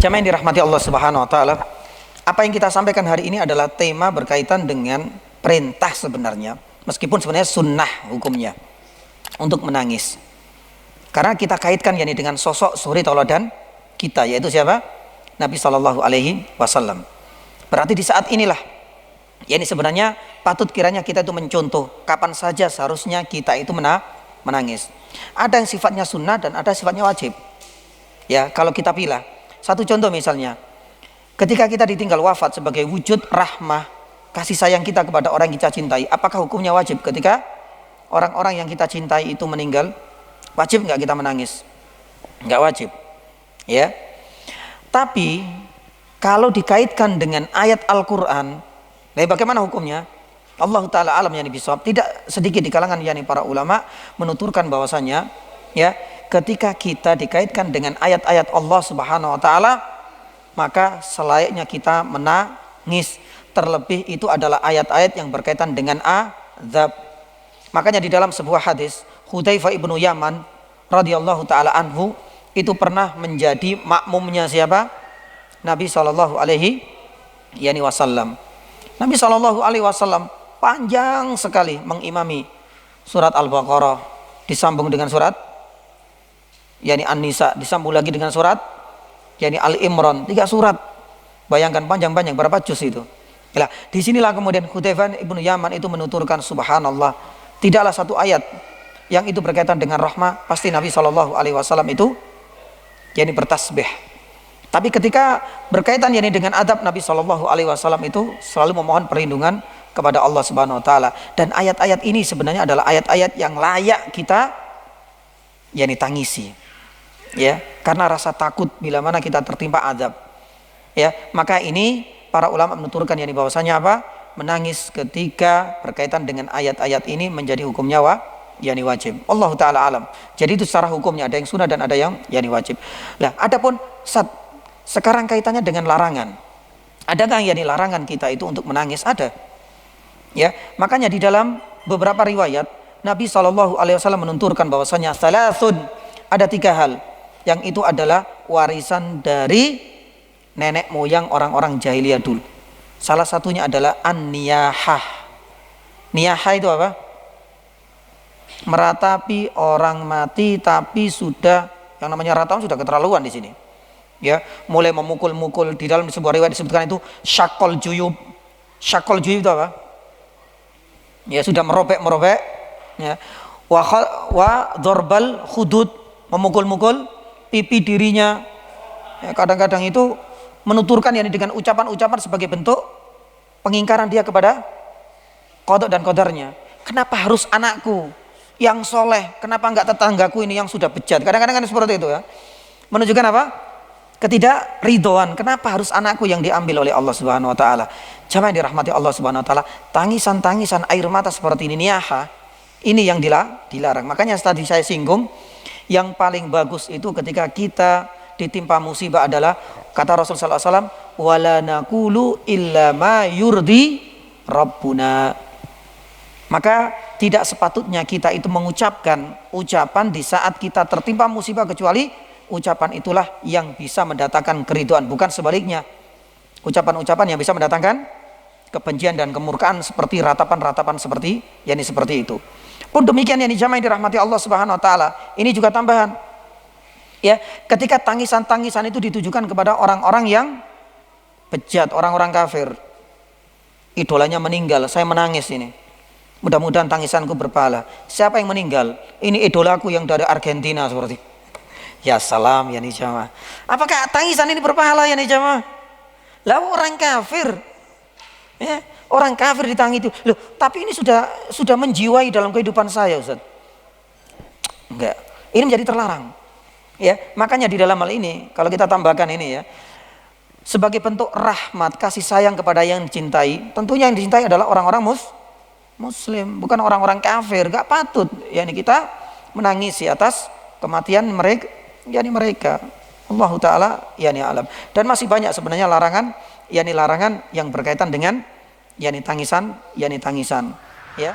Jamaah yang dirahmati Allah Subhanahu wa taala, apa yang kita sampaikan hari ini adalah tema berkaitan dengan perintah sebenarnya, meskipun sebenarnya sunnah hukumnya untuk menangis. Karena kita kaitkan yakni dengan sosok suri tauladan kita, yaitu siapa? Nabi Shallallahu alaihi wasallam. Berarti di saat inilah yakni sebenarnya patut kiranya kita itu mencontoh kapan saja seharusnya kita itu menangis. Ada yang sifatnya sunnah dan ada sifatnya wajib. Ya, kalau kita pilih satu contoh misalnya, ketika kita ditinggal wafat sebagai wujud rahmah kasih sayang kita kepada orang yang kita cintai, apakah hukumnya wajib ketika orang-orang yang kita cintai itu meninggal? Wajib nggak kita menangis? Nggak wajib, ya. Tapi kalau dikaitkan dengan ayat Al-Quran, bagaimana hukumnya? Allah Ta'ala alam yani bisawab. Tidak sedikit di kalangan yani para ulama menuturkan bahwasanya, ya, ketika kita dikaitkan dengan ayat-ayat Allah Subhanahu wa taala, maka selayaknya kita menangis. Terlebih itu adalah ayat-ayat yang berkaitan dengan azab. Makanya di dalam sebuah hadis, Hudzaifah ibnu Yaman radhiyallahu taala anhu itu pernah menjadi makmumnya siapa? Nabi sallallahu alaihi wasallam. Nabi sallallahu alaihi wasallam panjang sekali mengimami surat Al-Baqarah, disambung dengan surat yakni An-Nisa, disambung lagi dengan surat yakni Al-Imran, 3 surat. Bayangkan panjang-panjang, berapa juz itu? Nah, disinilah kemudian Hudzaifah ibnu Yaman itu menuturkan, subhanallah, tidaklah satu ayat yang itu berkaitan dengan rahmah, pasti Nabi Shallallahu alaihi wasallam itu yakni bertasbih. Tapi ketika berkaitan yakni dengan adab, Nabi Shallallahu alaihi wasallam itu selalu memohon perlindungan kepada Allah Subhanahu wa taala. Dan ayat-ayat ini sebenarnya adalah ayat-ayat yang layak kita yakni tangisi. Ya, karena rasa takut bila mana kita tertimpa azab. Ya, maka ini para ulama menuturkan yakni bahwasanya apa? Menangis ketika berkaitan dengan ayat-ayat ini menjadi hukumnya yakni wajib. Allah Ta'ala alam. Jadi itu secara hukumnya ada yang sunnah dan ada yang yakni wajib. Nah, adapun sekarang kaitannya dengan larangan. Adakah yakni larangan kita itu untuk menangis? Ada. Ya, makanya di dalam beberapa riwayat Nabi Shallallahu alaihi wasallam menuturkan bahwasanya salasun, ada 3 hal yang itu adalah warisan dari nenek moyang orang-orang jahiliyah dulu. Salah satunya adalah an-niyahah. Niyahah itu apa? Meratapi orang mati tapi sudah, yang namanya ratapan sudah keterlaluan di sini. Ya, mulai memukul-mukul, di dalam sebuah riwayat disebutkan itu syakol juyub. Syakol juyub itu apa? Ya, sudah merobek-merobek, ya. Wa dorbal khudud, memukul-mukul pipi dirinya. Ya, kadang-kadang itu menuturkan yakni dengan ucapan-ucapan sebagai bentuk pengingkaran dia kepada qada dan qadarnya. Kenapa harus anakku yang soleh, kenapa enggak tetanggaku ini yang sudah bejat? Kadang-kadang kan seperti itu, ya. Menunjukkan apa? Ketidakridhoan. Kenapa harus anakku yang diambil oleh Allah Subhanahu wa taala? Jamaah yang dirahmati Allah Subhanahu wa taala, tangisan-tangisan air mata seperti ini, niyaha, ini yang dilarang. Makanya tadi saya singgung, yang paling bagus itu ketika kita ditimpa musibah adalah kata Rasulullah SAW, wala naqulu illa ma yurdi rabbuna. Maka tidak sepatutnya kita itu mengucapkan ucapan di saat kita tertimpa musibah, kecuali ucapan itulah yang bisa mendatangkan keridhaan, bukan sebaliknya. Ucapan-ucapan yang bisa mendatangkan kebencian dan kemurkaan seperti ratapan-ratapan seperti yakni seperti itu. Pun demikian yakni jamaah yang dirahmati Allah Subhanahu wa taala, ini juga tambahan. Ya, ketika tangisan-tangisan itu ditujukan kepada orang-orang yang bejat, orang-orang kafir. Idolanya meninggal, saya menangis ini. Mudah-mudahan tangisanku berpahala. Siapa yang meninggal? Ini idolaku yang dari Argentina seperti. Ya salam ya nih jamaah. Apakah tangisan ini berpahala ya nih jamaah? Lah orang kafir. Ya, orang kafir ditangis itu. Loh, tapi ini sudah menjiwai dalam kehidupan saya, Ustaz. Enggak. Ini menjadi terlarang. Ya, makanya di dalam hal ini kalau kita tambahkan ini, ya, sebagai bentuk rahmat kasih sayang kepada yang dicintai, tentunya yang dicintai adalah orang-orang muslim, bukan orang-orang kafir. Gak patut yakni kita menangisi atas kematian mereka. Allah Ta'ala yakni alam. Dan masih banyak sebenarnya larangan yang berkaitan dengan tangisan, ya.